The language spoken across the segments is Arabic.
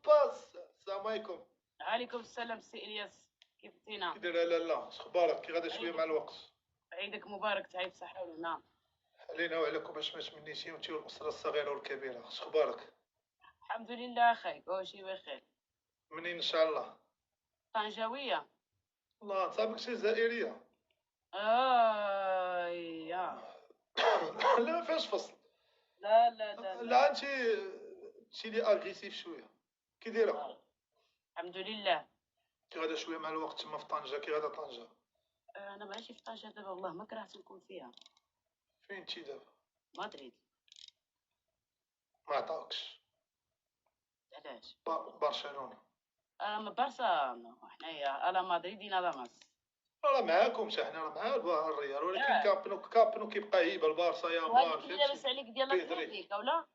باس. السلام عليكم. عليكم السلام سي الياس، كيف انتينا؟ كي داير لالا؟ اخبارك؟ كي غادا شويه مع الوقت؟ عيدك مبارك، تعيد صحة والهنا. علينا وعليكم باش ما تمنيتي وانتي والاسره الصغيره والكبيره. اخبارك؟ الحمد لله خير، كلشي بخير. منين ان شاء الله؟ طنجاوية. الله نصابك شي جزائريه. يا لا ما فيهاش فصل. لا لا لا لا. لا انتي لي اغريسيف شويه. كي دايره؟ الحمد لله. كي غادا شويه مع الوقت تما في طنجه؟ كي غادا طنجه؟ انا ماشي في طنجة دابا، والله ما كرهت نكون فيها. فين انتي دابا؟ مدريد. ما عطاوكش؟ علاش؟ برشلونه. انا من برشا، حنايا انا مدريدي نادا ماس. راه معاكم حتى حنا، راه مع الريال، ولكن كابنو كيبقى هيبه البارسا يا وهذيك مار. اللي لاباس عليك ديال الاتليتيك ولا؟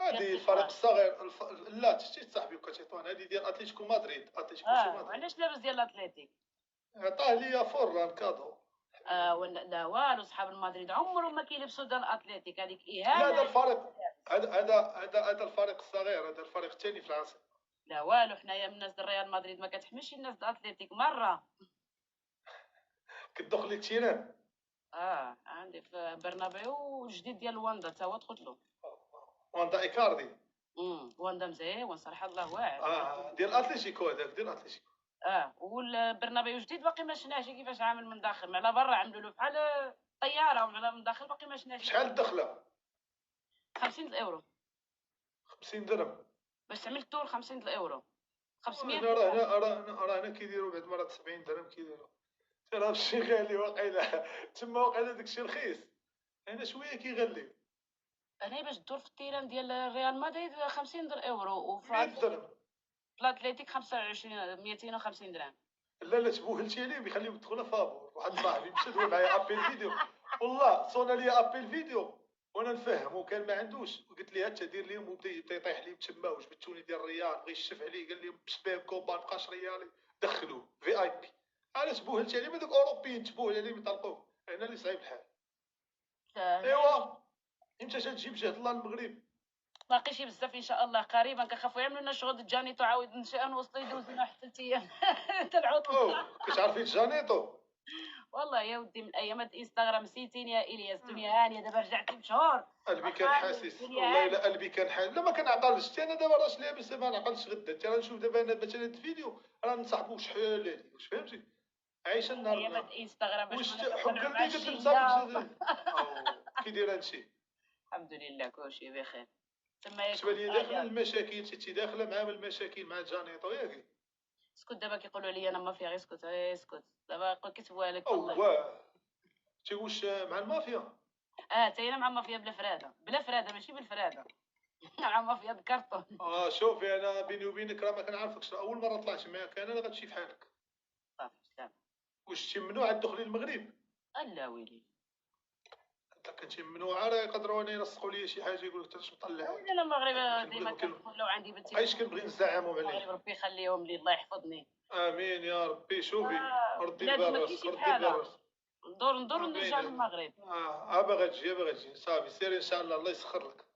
هذه الفريق الصغير لا شتي صاحبي وكتعطون هذه ديال اتلتيكو مدريد. اتلتيكو شي مدريد. وعلاش لاباس ديال الاتليتيك؟ عطاه ليا فوران كادو. لا والو، صحاب المدريد عمرهم ما كيلبسوا ديال الاتليتيك، هذيك لا اهانه. هذا الفريق، هذا الفريق الصغير، هذا الفريق الثاني في العاصمه. لا والو، حنايا من الناس ديال ريال مدريد ما كتحملش الناس ديال الاتليتيك مره. كتدخل لك تيران. عندي في برنابيو جديد ديال واندا، تا هو دخلت له. واندا ايكاردي. واندا مزيان صراحه، الله واعر. ديال اتلتيكو، هذاك ديال اتلتيكو. والبرنابيو جديد باقي ما شناش كيفاش عامل من داخل، على برا عملوا له بحال طياره، وعلى من داخل باقي ما شناش. شحال الدخله؟ 50 الاورو. 50 درهم باش تعمل التور 50 الاورو. 500. راه هنا كيديروا بعد مرات 70 درهم كيديروا. راه الشيء غالي واقيلا. تما واقيلا داكشي رخيص، هنا شويه كيغليو. انا باش تدور في التيران ديال ريال مدريد 50 اورو، وفي 100 درهم. الاتليتيك 25 250 درهم. لا تبوهلتي عليه بيخليهم يدخلوا فابور. واحد صاحبي مشى دوا معايا ابيل فيديو، والله صونا لي ابيل فيديو وانا نفهمو، كان ما عندوش، قلت ليه انت دير ليهم، وبدا يطيح لي تما وجبدتوني ديال الريال، بغى يشف عليه، قال لي بسباب كوبا مابقاش ريالي، دخلوه في اي بي. انا تبوهلت عليه، هذوك اوروبيين تبوهل عليهم يطلقوه، هنا اللي صعيب الحال. ايوا امتى تجي بجهد الله المغرب؟ باقي شي بزاف ان شاء الله قريبا، كنخافوا يعملوا لنا شغل جانيتو، عاود نشان وسط يدوزونا حتى 3 ايام. حتى العطله. كتعرفي جانيتو؟ والله يا ودي من ايامات انستغرام سيتيني يا الياس، الدنيا هانيه، دابا رجعتي بشهور. قلبي كان حاسس والله، الا قلبي كان حاسس. لا ما كنعقلش انا دابا، راش لابس ما نعقلش غدا. انت راه نشوف دابا انا مثلا الفيديو راه نصاحبو شحال هادي، واش فهمتي؟ عايشه النهار. ايامات انستغرام باش حب قلبي قلت نصاحبك. كي داير هادشي؟ الحمد لله كلشي بخير. تما بالنسبه لي داخله المشاكل، انت داخله معاه المشاكل مع جانيطو ياك؟ اسكت دابا كيقولوا لي انا مافيا، غير اسكت اسكت دابا كتبوها لك والله. انت واش مع المافيا؟ حتى انا مع المافيا بلا فرادة، بلا فرادة ماشي بالفرادة. مع مافيا الكرتون. شوفي انا بيني وبينك راه ما كنعرفكش، اول مره طلعت معاك انا، غتمشي في حالك. صافي سلام. واش ممنوع تدخلي المغرب؟ لا ويلي، انت كنتي ممنوعه، راه يقدروا يلصقوا لي شي حاجه، يقول لك انت مطلع. انا المغرب ديما كنقول، لو عندي بنتي عايش كنبغي نزعمهم عليه. المغرب ربي يخليهم لي، الله يحفظني. امين يا ربي. شوفي ردي بلادي ما البال كاينش ردي بحالها، البال. ندور ونرجع للمغرب. باغا تجي صافي سيري ان شاء الله، الله يسخر لك.